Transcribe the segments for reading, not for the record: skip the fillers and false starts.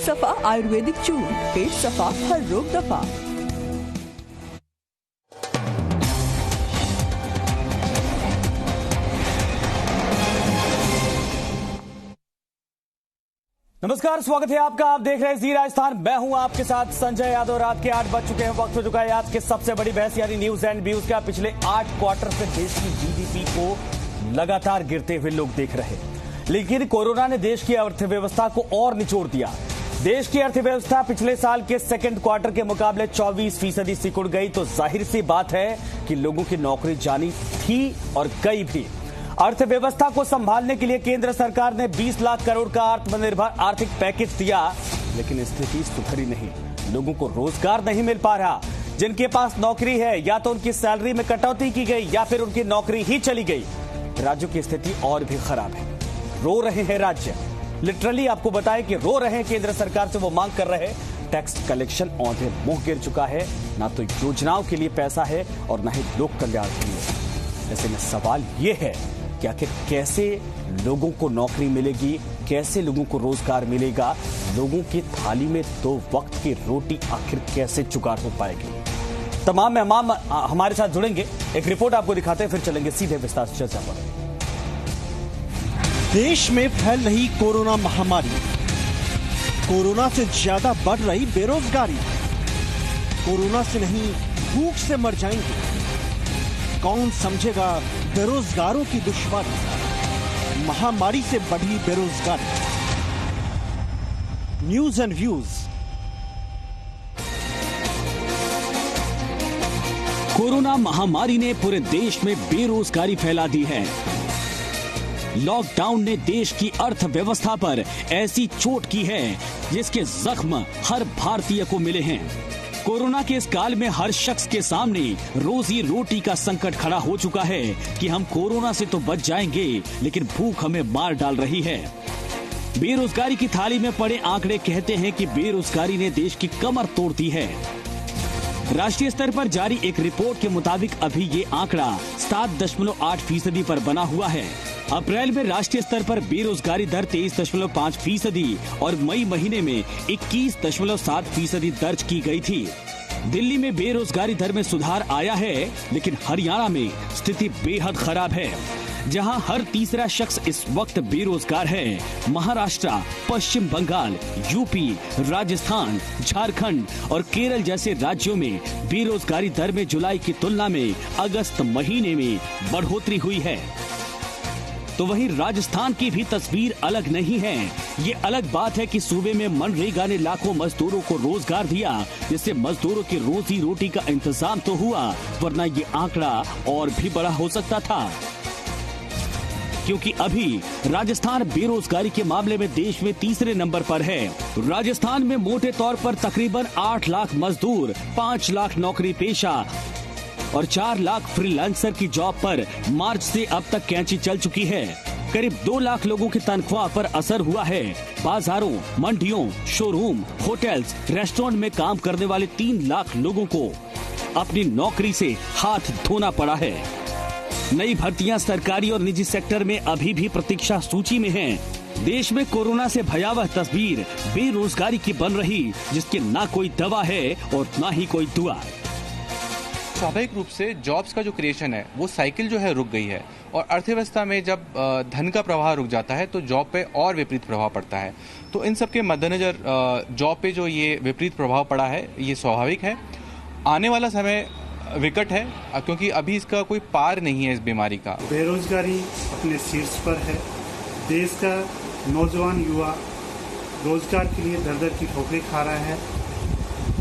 सफा आयुर्वेदिक चूर्ण, पेट सफा हर रोग दफा। नमस्कार, स्वागत है आपका। आप देख रहे हैं जी राजस्थान। मैं हूं आपके साथ संजय यादव। रात के 8 बज चुके हैं। वक्त हो चुका है आज के सबसे बड़ी बहस यानी न्यूज एंड व्यूज का। पिछले 8 क्वार्टर से देश की जीडीपी को लगातार गिरते हुए लोग देख रहे हैं, लेकिन कोरोना ने देश की अर्थव्यवस्था को और निचोड़ दिया। देश की अर्थव्यवस्था पिछले साल के सेकंड क्वार्टर के मुकाबले 24% सिकुड़ गई। तो जाहिर सी बात है कि लोगों की नौकरी जानी थी और गई भी। अर्थव्यवस्था को संभालने के लिए केंद्र सरकार ने 20 लाख करोड़ का आत्मनिर्भर आर्थिक पैकेज दिया, लेकिन स्थिति सुधरी नहीं। लोगों को रोजगार नहीं मिल पा रहा। जिनके पास नौकरी है या तो उनकी सैलरी में कटौती की गई या फिर उनकी नौकरी ही चली गई। राज्यों की स्थिति और भी खराब है। रो रहे हैं राज्य, लिटरली आपको बताएं कि रो रहे हैं। केंद्र सरकार से वो मांग कर रहे हैं। टैक्स कलेक्शन औंधे मुंह गिर चुका है। ना तो योजनाओं के लिए पैसा है और ना ही लोक कल्याण के लिए। ऐसे में सवाल ये है कि आखिर कैसे लोगों को नौकरी मिलेगी, कैसे लोगों को रोजगार मिलेगा, लोगों की थाली में 2 वक्त की रोटी आखिर कैसे जुगाड़ हो पाएगी। तमाम मेहमान हमारे साथ जुड़ेंगे। एक रिपोर्ट आपको दिखाते हैं, फिर चलेंगे सीधे विस्तार से चर्चा पर। देश में फैल रही कोरोना महामारी, कोरोना से ज्यादा बढ़ रही बेरोजगारी, कोरोना से नहीं भूख से मर जाएंगे। कौन समझेगा बेरोजगारों की दुश्वारी, महामारी से बढ़ी बेरोजगारी। News and views. कोरोना महामारी ने पूरे देश में बेरोजगारी फैला दी है। लॉकडाउन ने देश की अर्थव्यवस्था पर ऐसी चोट की है जिसके जख्म हर भारतीय को मिले हैं। कोरोना के इस काल में हर शख्स के सामने रोजी रोटी का संकट खड़ा हो चुका है कि हम कोरोना से तो बच जाएंगे, लेकिन भूख हमें मार डाल रही है। बेरोजगारी की थाली में पड़े आंकड़े कहते हैं कि बेरोजगारी ने देश की कमर तोड़ दी है। राष्ट्रीय स्तर पर जारी एक रिपोर्ट के मुताबिक अभी ये आंकड़ा 7.8% पर बना हुआ है। अप्रैल में राष्ट्रीय स्तर पर बेरोजगारी दर 23.5% और मई महीने में 21.7% दर्ज की गई थी। दिल्ली में बेरोजगारी दर में सुधार आया है, लेकिन हरियाणा में स्थिति बेहद खराब है, जहां हर तीसरा शख्स इस वक्त बेरोजगार है। महाराष्ट्र, पश्चिम बंगाल, यूपी, राजस्थान, झारखंड और केरल जैसे राज्यों में बेरोजगारी दर में जुलाई की तुलना में अगस्त महीने में बढ़ोतरी हुई है। तो वहीं राजस्थान की भी तस्वीर अलग नहीं है। ये अलग बात है कि सूबे में मनरेगा ने लाखों मजदूरों को रोजगार दिया, जिससे मजदूरों की रोजी रोटी का इंतजाम तो हुआ, वरना ये आंकड़ा और भी बड़ा हो सकता था। क्योंकि अभी राजस्थान बेरोजगारी के मामले में देश में तीसरे नंबर पर है। राजस्थान में मोटे तौर पर तकरीबन 8 लाख मजदूर, 5 लाख नौकरी पेशा और 4 लाख फ्रीलांसर की जॉब पर मार्च से अब तक कैंची चल चुकी है। करीब 2 लाख लोगों की तनख्वाह पर असर हुआ है। बाजारों, मंडियों, शोरूम, होटल्स, रेस्टोरेंट में काम करने वाले 3 लाख लोगों को अपनी नौकरी से हाथ धोना पड़ा है। नई भर्तियां सरकारी और निजी सेक्टर में अभी भी प्रतीक्षा सूची में हैं। देश में कोरोना से भयावह तस्वीर बेरोजगारी की बन रही, जिसकी ना कोई दवा है और ना ही कोई दुआ। स्वाभाविक रूप से जॉब्स का जो क्रिएशन है वो साइकिल जो है रुक गई है, और अर्थव्यवस्था में जब धन का प्रवाह रुक जाता है तो जॉब पे और विपरीत प्रभाव पड़ता है। तो इन सब के मद्देनजर जॉब पे जो ये विपरीत प्रभाव पड़ा है ये स्वाभाविक है। आने वाला समय विकट है, क्योंकि अभी इसका कोई पार नहीं है इस बीमारी का। बेरोजगारी अपने शीर्ष पर है। देश का नौजवान युवा रोजगार के लिए दर दर की ठोकरें खा रहा है।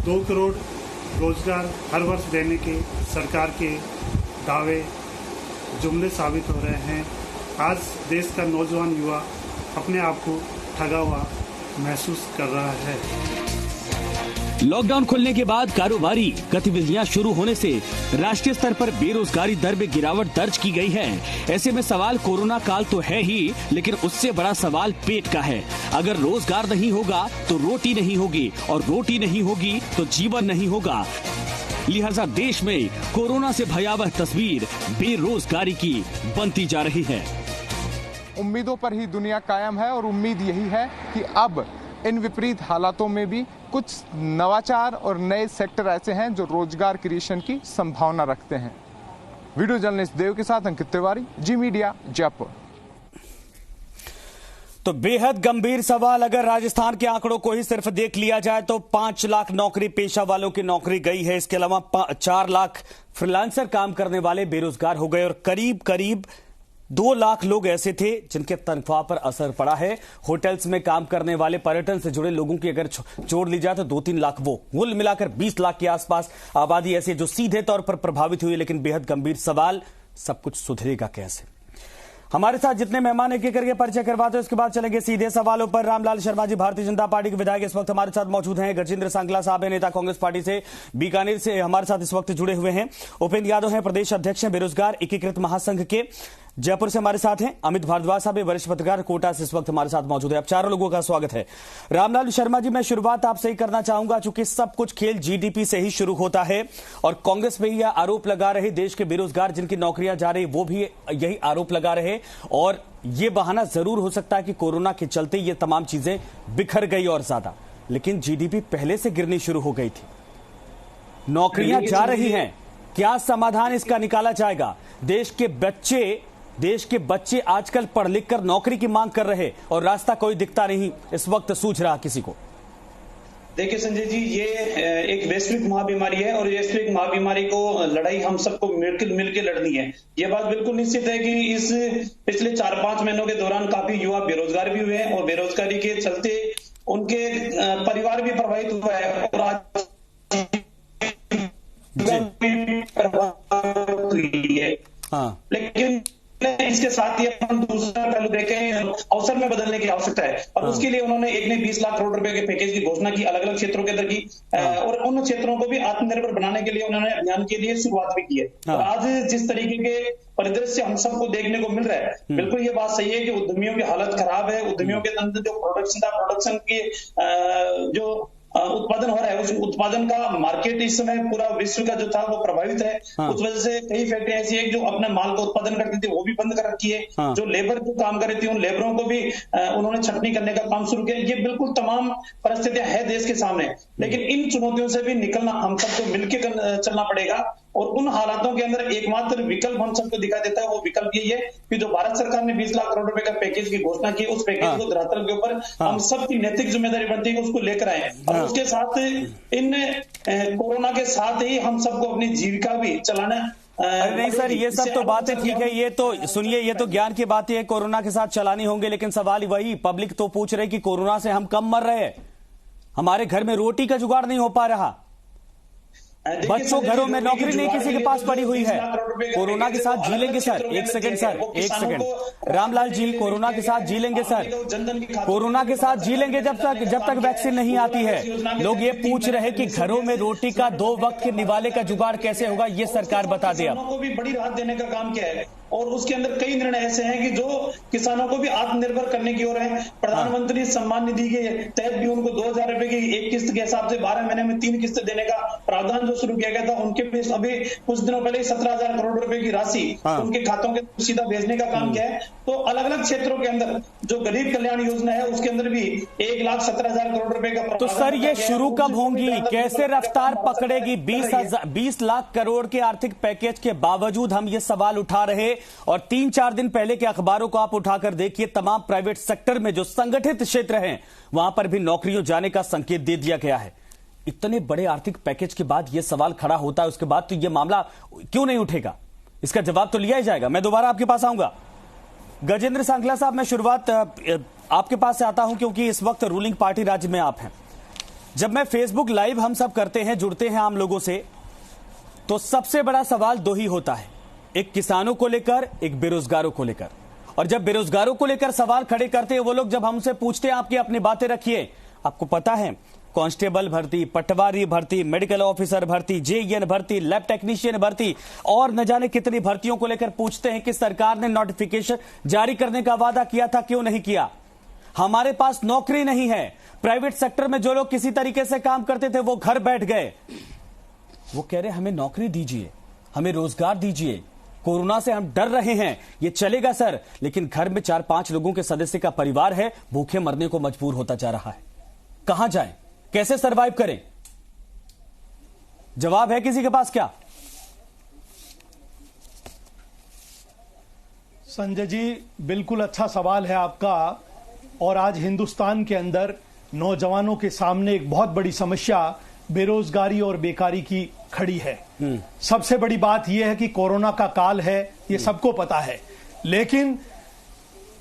2 करोड़ रोजगार हर वर्ष देने के सरकार के दावे जुमले साबित हो रहे हैं। आज देश का नौजवान युवा अपने आप को ठगा हुआ महसूस कर रहा है। लॉकडाउन खुलने के बाद कारोबारी गतिविधियां शुरू होने से राष्ट्रीय स्तर पर बेरोजगारी दर में गिरावट दर्ज की गई है। ऐसे में सवाल कोरोना काल तो है ही, लेकिन उससे बड़ा सवाल पेट का है। अगर रोजगार नहीं होगा तो रोटी नहीं होगी, और रोटी नहीं होगी तो जीवन नहीं होगा। लिहाजा देश में कोरोना से भयावह तस्वीर बेरोजगारी की बनती जा रही है। उम्मीदों पर ही दुनिया कायम है, और उम्मीद यही है कि अब इन विपरीत हालातों में भी कुछ नवाचार और नए सेक्टर ऐसे हैं जो रोजगार क्रिएशन की संभावना रखते हैं। वीडियो जर्नलिस्ट देव के साथ अंकित तिवारी, जी मीडिया, जयपुर। तो बेहद गंभीर सवाल, अगर राजस्थान के आंकड़ों को ही सिर्फ देख लिया जाए तो 5 लाख नौकरी पेशा वालों की नौकरी गई है। इसके अलावा 4 लाख फ्रीलांसर काम करने वाले बेरोजगार हो गए और करीब करीब 2 लाख लोग ऐसे थे जिनके तनख्वाह पर असर पड़ा है। होटल्स में काम करने वाले, पर्यटन से जुड़े लोगों की अगर जोड़ ली जाए तो 2-3 लाख, वो कुल मिलाकर 20 लाख के आसपास आबादी ऐसी जो सीधे तौर पर प्रभावित हुई। लेकिन बेहद गंभीर सवाल, सब कुछ सुधरेगा कैसे? हमारे साथ जितने मेहमान एक एक करके परिचय करवाते हैं, उसके बाद चलेंगे सीधे सवालों पर। रामलाल शर्मा जी भारतीय जनता पार्टी के विधायक इस वक्त हमारे साथ मौजूद हैं। गजेंद्र सांगला साहब है, नेता कांग्रेस पार्टी से बीकानेर से हमारे साथ इस वक्त जुड़े हुए हैं। उपेंद्र यादव हैं, प्रदेश अध्यक्ष हैं बेरोजगार एकीकृत महासंघ के, जयपुर से हमारे साथ हैं। अमित भारद्वाज साहब वरिष्ठ पत्रकार, कोटा से इस वक्त हमारे साथ मौजूद है। आप चारों लोगों का स्वागत है। रामलाल शर्मा जी, मैं शुरुआत आपसे ही करना चाहूंगा, चूंकि सब कुछ खेल जीडीपी से ही शुरू होता है और कांग्रेस पे यह आरोप लगा रहे, देश के बेरोजगार जिनकी नौकरियां जा रही वो भी यही आरोप लगा रहे, और ये बहाना जरूर हो सकता है कि कोरोना के चलते ये तमाम चीजें बिखर गई और ज्यादा, लेकिन जीडीपी पहले से गिरनी शुरू हो गई थी, नौकरियां जा रही हैं। क्या समाधान इसका निकाला जाएगा? देश के बच्चे आजकल पढ़ लिख कर नौकरी की मांग कर रहे और रास्ता कोई दिखता नहीं इस वक्त सूझ रहा किसी को। देखिए संजय जी, ये एक वैश्विक महाबीमारी है और वैश्विक महाबीमारी को लड़ाई हम सबको मिलकर लड़नी है। ये बात बिल्कुल निश्चित है कि इस पिछले 4-5 महीनों के दौरान काफी युवा बेरोजगार भी हुए हैं और बेरोजगारी के चलते उनके परिवार भी प्रभावित हुआ है और आज हाँ। लेकिन इसके साथ ही हम दूसरा पहलू देखें, अवसर में बदलने की आवश्यकता है और उसके लिए उन्होंने एक ने 20 लाख करोड़ रुपए के पैकेज की घोषणा की, अलग अलग क्षेत्रों के अंदर की और उन क्षेत्रों को भी आत्मनिर्भर बनाने के लिए उन्होंने अभियान के लिए शुरुआत भी की है। और आज जिस तरीके के परिदृश्य हम सबको देखने को मिल रहा है, बिल्कुल ये बात सही है कि उद्यमियों की हालत खराब है। उद्यमियों के अंदर जो प्रोडक्शन की जो उत्पादन हो रहा है, उस उत्पादन का मार्केट इस समय पूरा विश्व का जो था वो प्रभावित है। उस वजह से कई फैक्ट्रियां ऐसी है जो अपने माल का उत्पादन करती थी वो भी बंद कर रखी है। जो लेबर जो काम कर रही थी उन लेबरों को भी उन्होंने छटनी करने का काम शुरू किया। ये बिल्कुल तमाम परिस्थितियां है देश के सामने, लेकिन इन चुनौतियों से भी निकलना हम सबको मिलकर चलना पड़ेगा और उन हालातों के अंदर एकमात्र विकल्प हम सबको दिखाई देता है। वो विकल्प यही है कि जो भारत सरकार ने 20 लाख करोड़ रुपए का पैकेज की घोषणा की, उस पैकेज को धरातल के ऊपर हम सबकी नैतिक जिम्मेदारी बनती है कि उसको लेकर आए और उसके साथ इन कोरोना के साथ ही हम सबको अपनी जीविका भी चलाना। अरे नहीं सर, ये सब तो बातें ठीक है, ये तो सुनिए, ये तो ज्ञान की बातें है, कोरोना के साथ चलानी होंगे, लेकिन सवाल वही, पब्लिक तो पूछ रहे कि कोरोना से हम कम मर रहे हैं, हमारे घर में रोटी का जुगाड़ नहीं हो पा रहा, बच्चों घरों में नौकरी नहीं किसी के पास पड़ी हुई है। कोरोना के साथ जी लेंगे सर, एक सेकंड रामलाल जी, कोरोना के साथ जी लेंगे सर, कोरोना के साथ जी लेंगे जब तक वैक्सीन नहीं आती है। लोग ये पूछ रहे कि घरों में रोटी का 2 वक्त के निवाले का जुगाड़ कैसे होगा, ये सरकार बता दे। अब को भी बड़ी राहत देने का काम किया है और उसके अंदर कई निर्णय ऐसे हैं कि जो किसानों को भी आत्मनिर्भर करने की ओर है। प्रधानमंत्री सम्मान निधि के तहत भी उनको 2000 रुपए की एक किस्त के हिसाब से 12 महीने में 3 किस्त देने का प्रावधान जो शुरू किया गया था, उनके भी अभी कुछ दिनों पहले 17,000 करोड़ रुपए की राशि उनके खातों के सीधा भेजने का काम किया है। तो अलग अलग क्षेत्रों के अंदर जो गरीब कल्याण योजना है उसके अंदर भी 1,17,000 करोड़ रुपए का। तो सर ये शुरू कब होंगी, कैसे रफ्तार पकड़ेगी? 20 लाख करोड़ के आर्थिक पैकेज के बावजूद हम ये सवाल उठा रहे और 3-4 दिन पहले के अखबारों को आप उठाकर देखिए, तमाम प्राइवेट सेक्टर में जो संगठित क्षेत्र हैं वहां पर भी नौकरियों जाने का संकेत दे दिया गया है। इतने बड़े आर्थिक पैकेज के बाद यह सवाल खड़ा होता है, उसके बाद तो यह मामला क्यों नहीं उठेगा? इसका जवाब तो लिया ही जाएगा। मैं दोबारा आपके पास आऊंगा। गजेंद्र सांगला साहब, मैं शुरुआत आपके पास से आता हूं क्योंकि इस वक्त रूलिंग पार्टी राज्य में आप हैं। जब मैं फेसबुक लाइव हम सब करते हैं, जुड़ते हैं आम लोगों से, तो सबसे बड़ा सवाल 2 ही होता है, एक किसानों को लेकर, एक बेरोजगारों को लेकर। और जब बेरोजगारों को लेकर सवाल खड़े करते हैं वो लोग, जब हमसे पूछते हैं आपकी अपनी बातें रखिए, आपको पता है कांस्टेबल भर्ती, पटवारी भर्ती, मेडिकल ऑफिसर भर्ती, जेईएन भर्ती, लैब टेक्नीशियन भर्ती और न जाने कितनी भर्तियों को लेकर पूछते हैं कि सरकार ने नोटिफिकेशन जारी करने का वादा किया था, क्यों नहीं किया? हमारे पास नौकरी नहीं है। प्राइवेट सेक्टर में जो लोग किसी तरीके से काम करते थे वो घर बैठ गए। वो कह रहे हमें नौकरी दीजिए, हमें रोजगार दीजिए, कोरोना से हम डर रहे हैं, ये चलेगा सर, लेकिन घर में 4-5 लोगों के सदस्य का परिवार है, भूखे मरने को मजबूर होता जा रहा है। कहां जाएं, कैसे सरवाइव करें? जवाब है किसी के पास क्या? संजय जी, बिल्कुल अच्छा सवाल है आपका। और आज हिंदुस्तान के अंदर नौजवानों के सामने एक बहुत बड़ी समस्या बेरोजगारी और बेकारी की खड़ी है। सबसे बड़ी बात यह है कि कोरोना का काल है, ये सबको पता है, लेकिन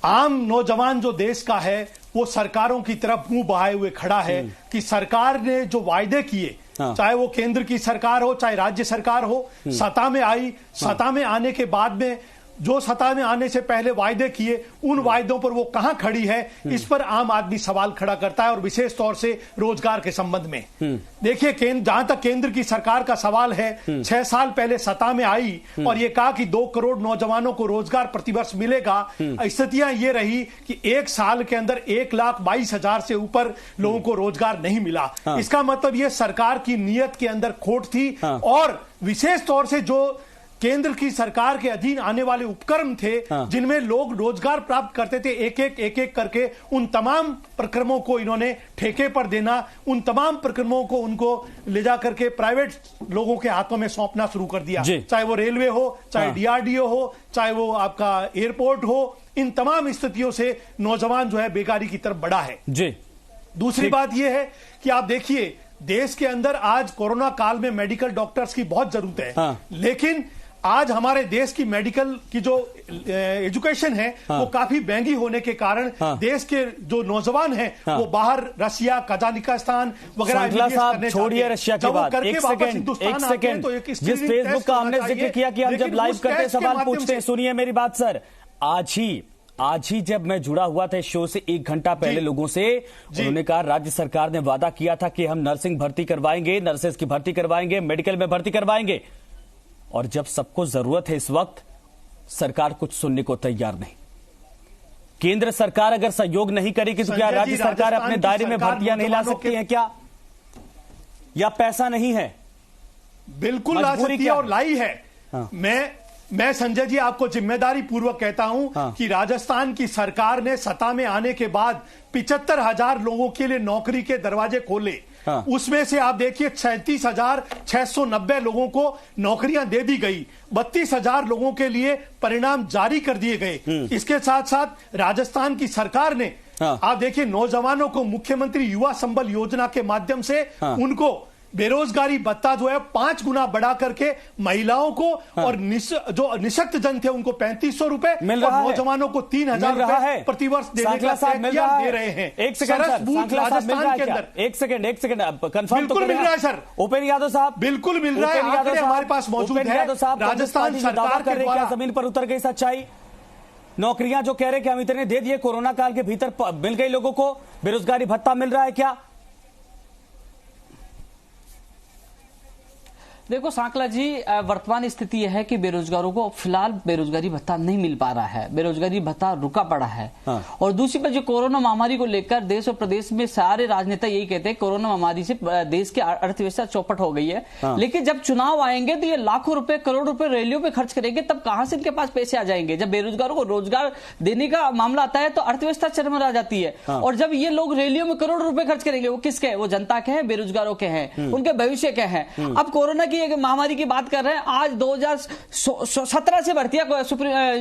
आम नौजवान जो देश का है वो सरकारों की तरफ मुंह बहाए हुए खड़ा है कि सरकार ने जो वायदे किए, चाहे वो केंद्र की सरकार हो चाहे राज्य सरकार हो, सत्ता में आई, सत्ता में आने के बाद में जो सत्ता में आने से पहले वायदे किए, उन वायदों पर वो कहां खड़ी है, इस पर आम आदमी सवाल खड़ा करता है। और विशेष तौर से रोजगार के संबंध में देखिए, जहां तक केंद्र की सरकार का सवाल है, 6 साल पहले सत्ता में आई और ये कहा कि 2 करोड़ नौजवानों को रोजगार प्रतिवर्ष मिलेगा। स्थितियां ये रही कि 1 साल के अंदर 1,22,000 से ऊपर लोगों को रोजगार नहीं मिला। इसका मतलब ये सरकार की नीयत के अंदर खोट थी। और विशेष तौर से जो केंद्र की सरकार के अधीन आने वाले उपक्रम थे, जिनमें लोग रोजगार प्राप्त करते थे, एक एक करके, उन तमाम प्रक्रमों को इन्होंने ठेके पर देना, उन तमाम प्रक्रमों को उनको ले जा करके प्राइवेट लोगों के हाथों में सौंपना शुरू कर दिया। चाहे वो रेलवे हो, चाहे डीआरडीओ हो, चाहे वो आपका एयरपोर्ट हो, इन तमाम स्थितियों से नौजवान जो है बेकारी की तरफ बढ़ा है। दूसरी बात यह है कि आप देखिए, देश के अंदर आज कोरोना काल में मेडिकल डॉक्टर्स की बहुत जरूरत है, लेकिन आज हमारे देश की मेडिकल की जो एजुकेशन है वो काफी महंगी होने के कारण देश के जो नौजवान हैं वो बाहर रशिया, कजाकिस्तान वगैरह छोड़िए रशिया की बात। एक सेकंड, जिस फेसबुक का हमने जिक्र किया कि हम जब लाइव करते सवाल पूछते हैं, सुनिए मेरी बात सर। आज ही जब मैं जुड़ा हुआ था इस शो से 1 घंटा पहले लोगों से, उन्होंने कहा राज्य सरकार ने वादा किया था कि हम नर्सिंग भर्ती करवाएंगे, नर्सेज की भर्ती करवाएंगे, मेडिकल में भर्ती करवाएंगे, और जब सबको जरूरत है इस वक्त, सरकार कुछ सुनने को तैयार नहीं। केंद्र सरकार अगर सहयोग नहीं करेगी तो क्या राज्य सरकार अपने दायरे में भर्तियां नहीं ला सकती है क्या? या पैसा नहीं है? बिल्कुल ला सकती है और लाई है। मैं संजय जी आपको जिम्मेदारी पूर्वक कहता हूं कि राजस्थान की सरकार ने सत्ता में आने के बाद 75,000 लोगों के लिए नौकरी के दरवाजे खोले। उसमें से आप देखिए 37,690 लोगों को नौकरियां दे दी गई, 32,000 लोगों के लिए परिणाम जारी कर दिए गए। इसके साथ साथ राजस्थान की सरकार ने आप देखिए नौजवानों को मुख्यमंत्री युवा संबल योजना के माध्यम से उनको बेरोजगारी भत्ता जो है 5 गुना बढ़ा करके महिलाओं को और जो निशक्त जन थे उनको 3,500 रुपए और नौजवानों को 3,000 रुपए प्रतिवर्ष देने का दे रहे हैं। एक सेकंड राजस्थान के अंदर, एक सेकंड कंफर्म बिल्कुल मिल रहा है सर। उपेंद्र यादव साहब बिल्कुल मिल रहा है, आंकड़े हमारे पास मौजूद है। राजस्थान सरकार कर रही है, जमीन पर उतर गई सच्चाई। नौकरियां जो कह रहे कि हम इतने दे दिए, कोरोना काल के भीतर मिल गई लोगों को, बेरोजगारी भत्ता मिल रहा है क्या? देखो सांकला जी, वर्तमान स्थिति यह है कि बेरोजगारों को फिलहाल बेरोजगारी भत्ता नहीं मिल पा रहा है, बेरोजगारी भत्ता रुका पड़ा है। और दूसरी बात, जो कोरोना महामारी को लेकर देश और प्रदेश में सारे राजनेता यही कहते हैं कोरोना महामारी से देश की अर्थव्यवस्था चौपट हो गई है। लेकिन जब चुनाव आएंगे तो ये लाखों रुपए, करोड़ रुपए रैलियों पे खर्च करेंगे, तब कहां से इनके पास पैसे आ जाएंगे? जब बेरोजगारों को रोजगार देने का मामला आता है तो अर्थव्यवस्था चरमरा जाती है। और जब ये लोग रैलियों में करोड़ रुपए खर्च करेंगे, वो किसके हैं? वो जनता के हैं, बेरोजगारों के हैं, उनके भविष्य के हैं। अब कोरोना की महामारी की बात कर रहे हैं, आज 2017 से भर्तियां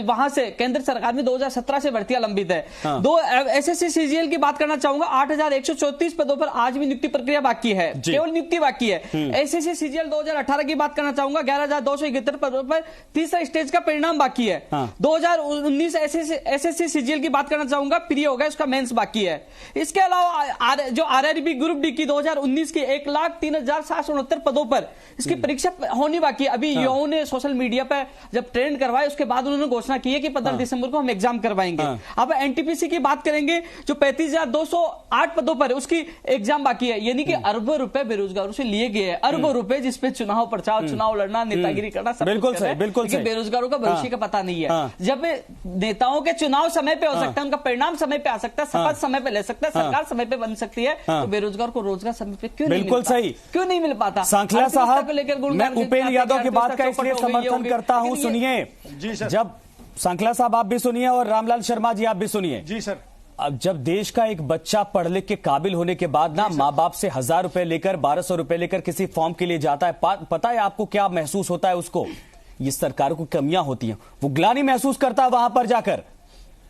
वहां से केंद्र सरकार में 2017 से भर्तियां लंबित है। दो एसएससी सीजीएल की बात करना चाहूंगा, 8,134 पदों पर आज भी नियुक्ति प्रक्रिया बाकी है, केवल नियुक्ति बाकी है। एसएससी सीजीएल 2018 की बात करना चाहूंगा, 11,271 पदों पर तीसरा स्टेज का परिणाम बाकी है। 2019 एसएससी सीजीएल की बात करना चाहूंगा, प्री हो गया, उसका मेंस बाकी है। इसके अलावा जो आरआरबी ग्रुप डी की 2019 की 1,03,769 पदों पर इसकी परीक्षा होनी बाकी है। अभी युवाओं ने सोशल मीडिया पर जब ट्रेंड करवाए उसके बाद उन्होंने घोषणा की है कि 15 दिसंबर को हम एग्जाम करवाएंगे। अब एनटीपीसी की बात करेंगे, जो 35,208 पदों पर उसकी एग्जाम बाकी है। यानी कि अरबों रुपए बेरोजगारों से लिए गए हैं, अरबों रुपए जिसपे चुनाव प्रचार, चुनाव लड़ना, नेतागिरी करना, सब बिल्कुल सही, बिल्कुल सही। बेरोजगारों का भविष्य का पता नहीं है। जब नेताओं के चुनाव समय पे हो सकता है, उनका परिणाम समय पे आ सकता है, शपथ समय पे ले सकता है, सरकार समय पे बन सकती है, तो बेरोजगार को रोजगार समय पे क्यों नहीं मिलता? क्यों नहीं मिल पाता? सांखला साहब, मैं उपेंद्र यादव की बात का इसलिए समर्थन करता हूं। सुनिए जी सर, जब सांखला साहब आप भी सुनिए और रामलाल शर्मा जी आप भी सुनिए। जी सर, अब जब देश का एक बच्चा पढ़ लिख के काबिल होने के बाद ना माँ बाप से 1000 रुपए लेकर 1200 रुपए लेकर किसी फॉर्म के लिए जाता है, पता है आपको क्या महसूस होता है उसको? ये सरकारों की कमियां होती हैं। वो ग्लानि महसूस करता है वहां पर जाकर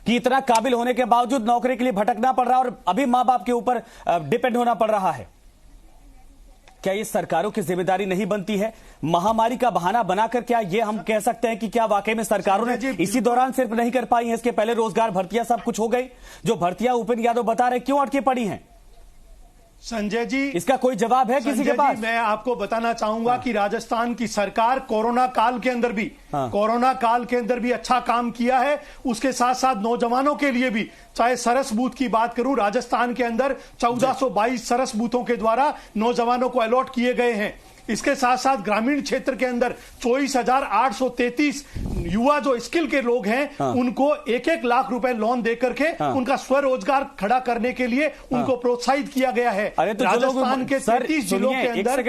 कि इतना काबिल होने के बावजूद नौकरी के लिए भटकना पड़ रहा है और अभी माँ बाप के ऊपर डिपेंड होना पड़ रहा है। क्या ये सरकारों की जिम्मेदारी नहीं बनती है? महामारी का बहाना बनाकर क्या ये हम कह सकते हैं कि क्या वाकई में सरकारों ने इसी दौरान सिर्फ नहीं कर पाई है, इसके पहले रोजगार भर्तियां सब कुछ हो गई? जो भर्तियां उपेंद्र यादव बता रहे क्यों अटकी पड़ी हैं? संजय जी, इसका कोई जवाब है किसी के पास? मैं आपको बताना चाहूंगा कि राजस्थान की सरकार कोरोना काल के अंदर भी अच्छा काम किया है। उसके साथ साथ नौजवानों के लिए भी, चाहे सरस बूथ की बात करूं, राजस्थान के अंदर 1422 सरस बूथों के द्वारा नौजवानों को अलॉट किए गए हैं। इसके साथ साथ ग्रामीण क्षेत्र के अंदर 24,833 युवा जो स्किल के लोग हैं उनको 1-1 लाख रुपए लोन देकर के उनका स्वरोजगार खड़ा करने के लिए उनको प्रोत्साहित किया गया है। अरे तो राजस्थान के 33 जिलों के अंदर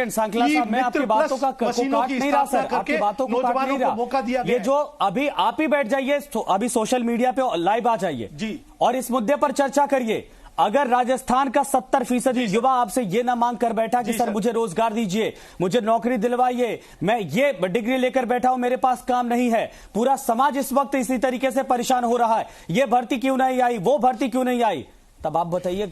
नौजवानों को मौका दिया गया। ये जो अभी आप ही बैठ जाइए, अभी सोशल मीडिया पे लाइव आ जाइए जी और इस मुद्दे पर चर्चा करिए। अगर राजस्थान का 70% युवा आपसे ये ना मांग कर बैठा कि सर मुझे रोजगार दीजिए, मुझे नौकरी दिलवाइए, मैं ये डिग्री लेकर बैठा हूं, मेरे पास काम नहीं है, पूरा समाज इस वक्त इसी तरीके से परेशान हो रहा है, ये भर्ती क्यों नहीं आई, वो भर्ती क्यों नहीं आई, तब आप बताइए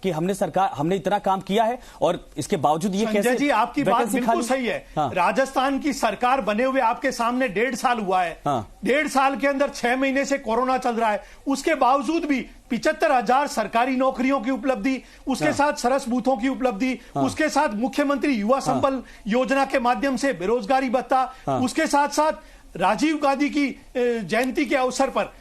कि हमने इतना काम किया है और इसके बावजूद ये कैसे? जी, आपकी बात बिल्कुल सही है। राजस्थान की सरकार बने हुए आपके सामने 1.5 साल हुआ है। 1.5 साल के अंदर 6 महीने से कोरोना चल रहा है, उसके बावजूद भी 75,000 सरकारी नौकरियों की उपलब्धि, उसके साथ सरस बूथों की उपलब्धि, उसके साथ मुख्यमंत्री युवा संबल योजना के माध्यम से बेरोजगारी भत्ता, उसके साथ साथ राजीव गांधी की जयंती के अवसर पर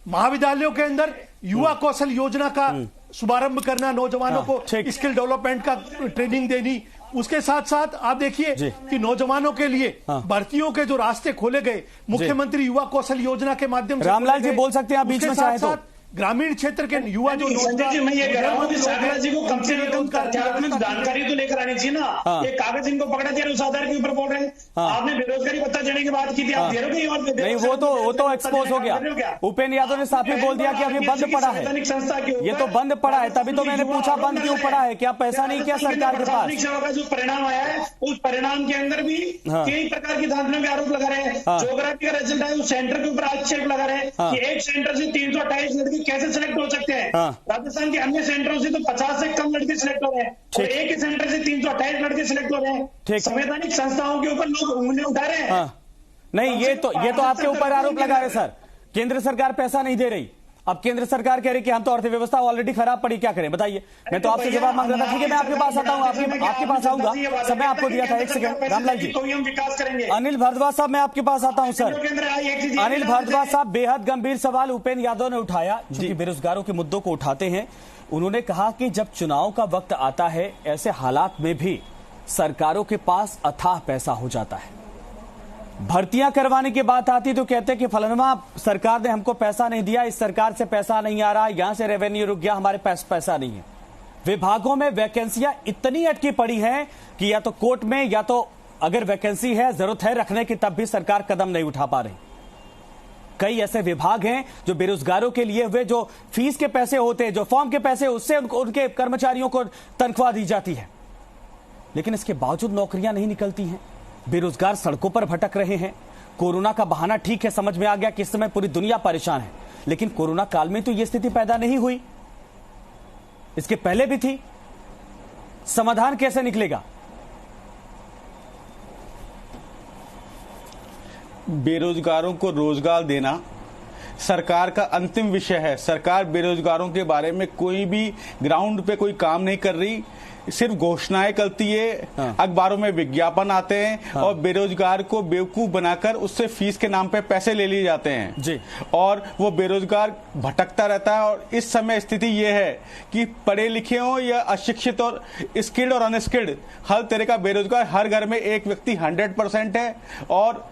महाविद्यालयों के अंदर युवा कौशल योजना का शुभारंभ करना, नौजवानों को स्किल डेवलपमेंट का ट्रेनिंग देनी। उसके साथ साथ आप देखिए कि नौजवानों के लिए भर्तियों के जो रास्ते खोले गए मुख्यमंत्री युवा कौशल योजना के माध्यम से। रामलाल जी बोल सकते हैं आप बीच में चाहे तो। ग्रामीण क्षेत्र के युवा जो संजय जी, मैं ये कह रहा हूँ कि सागरा जी को कम से कम तथ्यात्मक जानकारी तो लेकर आनी चाहिए ना। ये कागज इनको पकड़ा दिया, उस आधार के ऊपर बोल रहे हैं। आपने बेरोजगारी भत्ता देने की बात की थी, आप दे रहे हो नहीं? वो तो एक्सपोज हो गया। उपेंद्र यादव ने साफ ही बोल दिया कि अभी बंद पड़ा है, ये तो बंद पड़ा है। तभी तो मैंने पूछा बंद क्यों पड़ा है, क्या पैसा नहीं किया सरकार के पास? सेवा का जो परिणाम आया है उस परिणाम के अंदर भी कई प्रकार की धांधलियों के आरोप लगा रहे हैं। ज्योग्राफी का रिजल्ट है, उस सेंटर के ऊपर आक्षेप लगा रहे हैं कि एक सेंटर से 328 लड़के कैसे सिलेक्ट हो सकते हैं। राजस्थान के अन्य सेंटरों से तो 50 से कम लड़के सिलेक्ट हो रहे हैं और एक ही सेंटर से 328 लड़के सिलेक्ट हो रहे हैं। संवैधानिक संस्थाओं के ऊपर लोग उंगली उठा रहे हैं। नहीं, ये तो आपके ऊपर आरोप लगा रहे सर। केंद्र सरकार पैसा नहीं दे रही। अब केंद्र सरकार कह रही कि हम तो अर्थव्यवस्था ऑलरेडी खराब पड़ी, क्या करें बताइए? मैं तो आपसे जवाब मांग रहा था। ठीक है, मैं आपके पास आता हूँ, आपके पास आऊंगा। समय आपको दिया था, एक सेकंड रामलाल जी। अनिल भारद्वाज साहब, मैं आपके पास आता हूँ सर। अनिल भारद्वाज साहब, बेहद गंभीर सवाल उपेंद्र यादव ने उठाया, जो कि बेरोजगारों के मुद्दों को उठाते हैं। उन्होंने कहा कि जब चुनाव का वक्त आता है, ऐसे हालात में भी सरकारों के पास अथाह पैसा हो जाता है। भर्तियां करवाने की बात आती तो कहते हैं कि फलाना सरकार ने हमको पैसा नहीं दिया, इस सरकार से पैसा नहीं आ रहा, यहां से रेवेन्यू रुक गया, हमारे पास पैसा नहीं है। विभागों में वैकेंसियां इतनी अटकी पड़ी हैं कि या तो कोर्ट में, या तो अगर वैकेंसी है, जरूरत है रखने की, तब भी सरकार कदम नहीं उठा पा रही। कई ऐसे विभाग हैं जो बेरोजगारों के लिए हुए, जो फीस के पैसे होते हैं, जो फॉर्म के पैसे, उससे उनके कर्मचारियों को तनख्वाह दी जाती है, लेकिन इसके बावजूद नौकरियां नहीं निकलती हैं। बेरोजगार सड़कों पर भटक रहे हैं। कोरोना का बहाना ठीक है, समझ में आ गया कि इस समय पूरी दुनिया परेशान है, लेकिन कोरोना काल में तो यह स्थिति पैदा नहीं हुई, इसके पहले भी थी। समाधान कैसे निकलेगा? बेरोजगारों को रोजगार देना सरकार का अंतिम विषय है। सरकार बेरोजगारों के बारे में कोई भी ग्राउंड पे कोई काम नहीं कर रही, सिर्फ घोषणाएं करती है। अखबारों में विज्ञापन आते हैं और बेरोजगार को बेवकूफ बनाकर उससे फीस के नाम पे पैसे ले लिए जाते हैं जी, और वो बेरोजगार भटकता रहता है। और इस समय स्थिति ये है कि पढ़े लिखे हो या अशिक्षित और स्किल्ड और अनस्किल्ड, हर तरह का बेरोजगार, हर घर में एक व्यक्ति 100% है। और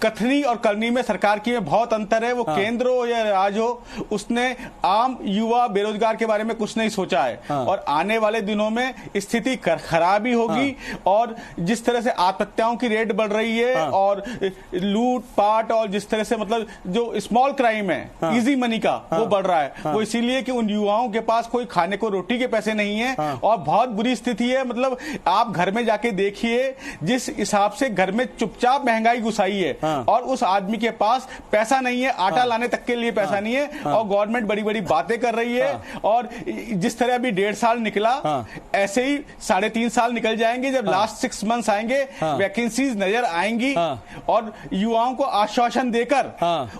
कथनी और करनी में सरकार की में बहुत अंतर है। वो केंद्र हो या राज्य हो, उसने आम युवा बेरोजगार के बारे में कुछ नहीं सोचा है। और आने वाले दिनों में स्थिति खराब ही होगी। और जिस तरह से आत्महत्याओं की रेट बढ़ रही है और लूट पाट और जिस तरह से मतलब जो स्मॉल क्राइम है इजी मनी का वो बढ़ रहा है, वो इसीलिए कि उन युवाओं के पास कोई खाने को रोटी के पैसे नहीं है। और बहुत बुरी स्थिति है। मतलब आप घर में जाके देखिए, जिस हिसाब से घर में चुपचाप महंगाई घुसाई है और उस आदमी के पास पैसा नहीं है, आटा लाने तक के लिए पैसा नहीं है। और गवर्नमेंट बड़ी बड़ी बातें कर रही है। और जिस तरह अभी 1.5 साल निकला, ऐसे ही 3.5 साल निकल जाएंगे। जब लास्ट 6 मंथ्स आएंगे, वैकेंसीज नजर आएंगी और युवाओं को आश्वासन देकर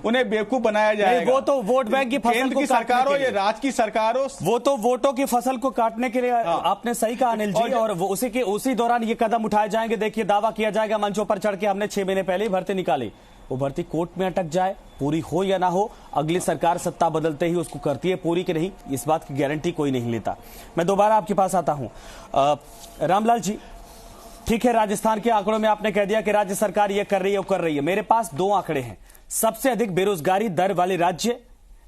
उन्हें बेवकूफ बनाया जाएगा। वो तो वोट बैंक की फसल केंद्र की सरकार हो या राज्य की सरकार हो, वो तो वोटों की फसल को काटने के लिए आपने सही कहा अनिल जी। और वो उसी दौरान ये कदम उठाए जाएंगे। देखिए, दावा किया जाएगा मंचों पर चढ़ के हमने 6 महीने पहले ही भर्ती निकाली। वो भर्ती कोर्ट में अटक जाए, पूरी हो या ना हो, अगली सरकार सत्ता बदलते ही उसको करती है पूरी कि नहीं, इस बात की गारंटी कोई नहीं लेता। मैं दोबारा आपके पास आता हूं। रामलाल जी, ठीक है, राजस्थान के आंकड़ों में आपने कह दिया कि राज्य सरकार ये कर रही है, वो कर रही है। मेरे पास 2 आंकड़े हैं। सबसे अधिक बेरोजगारी दर वाले राज्य,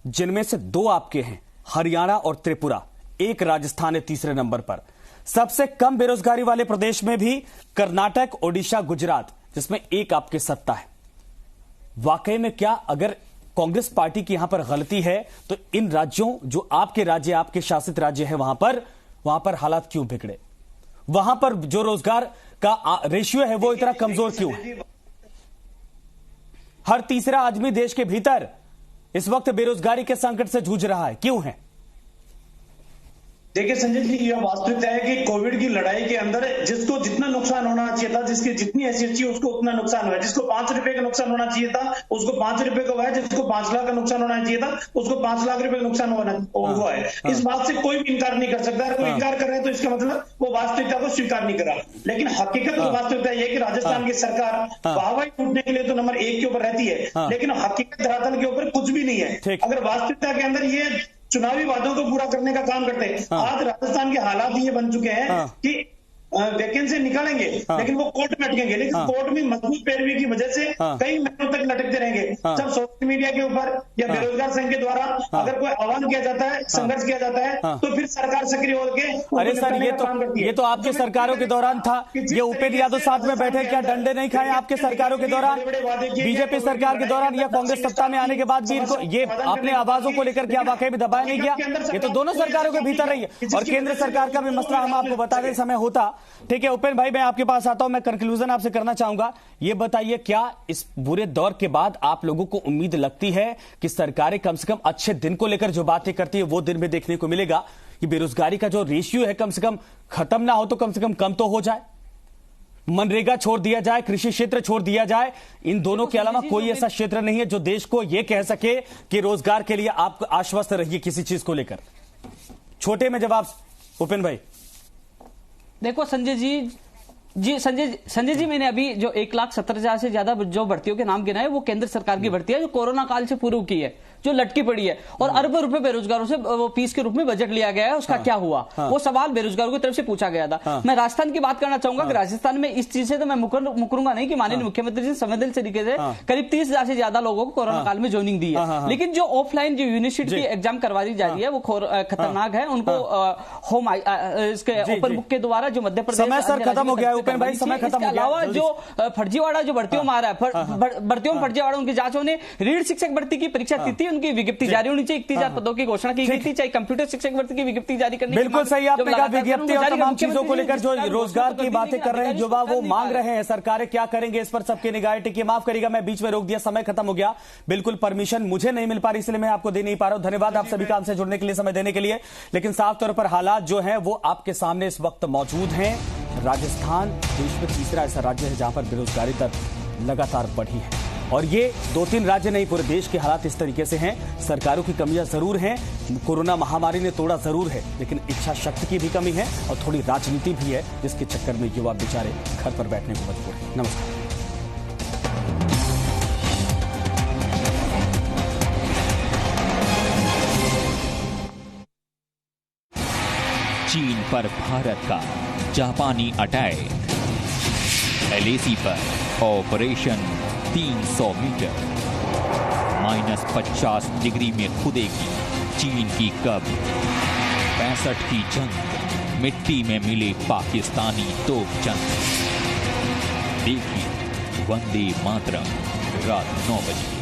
जिनमें से 2 आपके हैं, हरियाणा और त्रिपुरा। 1 राजस्थान है तीसरे नंबर पर। सबसे कम बेरोजगारी वाले प्रदेश में भी कर्नाटक, ओडिशा, गुजरात, जिसमें 1 आपके सत्ता है। वाकई में क्या अगर कांग्रेस पार्टी की यहां पर गलती है तो इन राज्यों, जो आपके राज्य, आपके शासित राज्य है, वहां पर हालात क्यों बिगड़े? वहां पर जो रोजगार का रेशियो है वो इतना कमजोर क्यों है? हर तीसरा आदमी देश के भीतर इस वक्त बेरोजगारी के संकट से जूझ रहा है, क्यों है? देखिए संजय जी, यह वास्तविकता है कि कोविड की लड़ाई के अंदर जिसको जितना नुकसान होना चाहिए था, जिसकी जितनी हैसियत थी उसको उतना नुकसान हुआ है। जिसको 5 रुपए का नुकसान होना चाहिए था उसको 5 रुपए का हुआ है। जिसको 5 लाख का नुकसान होना चाहिए था उसको 5 लाख रुपए का नुकसान हुआ है। इस बात से कोई भी इंकार नहीं कर सकता। अगर कोई इंकार कर रहे हैं तो इसका मतलब वो वास्तविकता को स्वीकार नहीं कर रहा। लेकिन हकीकत वास्तविकता यह कि राजस्थान की सरकार वाहवाही लूटने के लिए तो नंबर 1 के ऊपर रहती है, लेकिन हकीकत धरातल के ऊपर कुछ भी नहीं है। अगर वास्तविकता के अंदर ये चुनावी वादों को पूरा करने का काम करते हैं, आज राजस्थान के हालात ये बन चुके हैं कि वैकेंसी निकालेंगे लेकिन वो कोर्ट में अटकेंगे। लेकिन कोर्ट में मजबूत पैरवी की वजह से कई महीनों तक लटकते रहेंगे। जब सोशल मीडिया के ऊपर या बेरोजगार संघ के द्वारा अगर कोई आह्वान किया जाता है, संघर्ष किया जाता है, तो फिर सरकार सक्रिय होकर अरे सर, ये तो आपके सरकारों के दौरान था। ये उपेंद्र यादव साथ में बैठे, क्या डंडे नहीं खाए आपके सरकारों के दौरान? बीजेपी सरकार के दौरान या कांग्रेस सत्ता में आने के बाद भी इनको ये अपने आवाजों को लेकर क्या वाकई में दबाया नहीं गया? ये तो दोनों सरकारों के भीतर रही है। और केंद्र सरकार का भी मसला हम आपको बताते समय होता। ठीक है उपेंद्र भाई, मैं आपके पास आता हूं। मैं कंक्लूजन आपसे करना चाहूंगा। ये बताइए, क्या इस बुरे दौर के बाद आप लोगों को उम्मीद लगती है कि सरकारें कम से कम अच्छे दिन को लेकर जो बातें करती है वो दिन में देखने को मिलेगा कि बेरोजगारी का जो रेशियो है कम से कम खत्म ना हो तो कम से कम तो हो जाए? मनरेगा छोड़ दिया जाए, कृषि क्षेत्र छोड़ दिया जाए, इन दोनों के अलावा कोई ऐसा क्षेत्र नहीं है जो देश को यह कह सके कि रोजगार के लिए आप आश्वस्त रहिए किसी चीज को लेकर। छोटे में जवाब उपेंद्र भाई। देखो संजय जी, मैंने अभी जो 1,70,000 से ज्यादा जो भर्तियों के नाम गिनाए वो केंद्र सरकार की भर्ती है जो कोरोना काल से पूर्व की है, जो लटकी पड़ी है। और अरबों रुपए बेरोजगारों से वो फीस के रूप में बजट लिया गया है, उसका क्या हुआ? वो सवाल बेरोजगारों की तरफ से पूछा गया था। मैं राजस्थान की बात करना चाहूंगा कि राजस्थान में इस चीज से तो मैं मुकरूंगा नहीं कि माननीय मुख्यमंत्री जी संवेदनशील तरीके से करीब 30,000 से ज्यादा लोगों को कोरोना काल में ज्वाइनिंग दी है। लेकिन जो ऑफलाइन जो यूनिवर्सिटी की एग्जाम करवाई जा रही है वो खतरनाक है। उनको होम इसके ओपन बुक के द्वारा जो मध्य प्रदेश समय सर खत्म हो गया उपेंद्र भाई, समय खत्म हो गया। अलावा जो फर्जीवाड़ा जो भर्तियों में आ रहा है, भर्तियों में फर्जीवाड़ा उनकी जांच होने, रीढ़ शिक्षक भर्ती की परीक्षा तिथि उनकी विज्ञप्ति जारी होनी चाहिए। 31,000 पदों की घोषणा की गई थी, चाहे कंप्यूटर शिक्षक भर्ती की विज्ञप्ति जारी करने। बिल्कुल सही आपने कहा, विज्ञप्ति और तमाम चीजों को लेकर जो रोजगार की बातें कर रहे हैं युवा, वो मांग रहे हैं, सरकारें क्या करेंगे इस पर सबकी निगाहें टिकी। माफ करिएगा मैं बीच में रोक दिया, समय खत्म हो गया। बिल्कुल परमिशन मुझे नहीं मिल पा रही इसलिए मैं आपको दे नहीं पा रहा हूं। धन्यवाद आप सभी का हमसे जुड़ने के लिए, समय देने के लिए। लेकिन साफ तौर पर हालात जो हैं वो आपके सामने इस वक्त मौजूद हैं। राजस्थान देश में तीसरा ऐसा राज्य है जहां पर बेरोजगारी दर लगातार बढ़ी है। और ये 2-3 राज्य नहीं, पूरे देश के हालात इस तरीके से हैं। सरकारों की कमियां जरूर हैं, कोरोना महामारी ने तोड़ा जरूर है, लेकिन इच्छा शक्ति की भी कमी है और थोड़ी राजनीति भी है जिसके चक्कर में युवा बेचारे घर पर बैठने को मजबूर हैं। नमस्कार। चीन पर भारत का जापानी अटैक, LAC पर ऑपरेशन 300 मीटर। -50 डिग्री में खुदेगी चीन की कब। 65 की जंग, मिट्टी में मिले पाकिस्तानी तोपचंद। देखिए वंदे मातरम रात 9 बजे।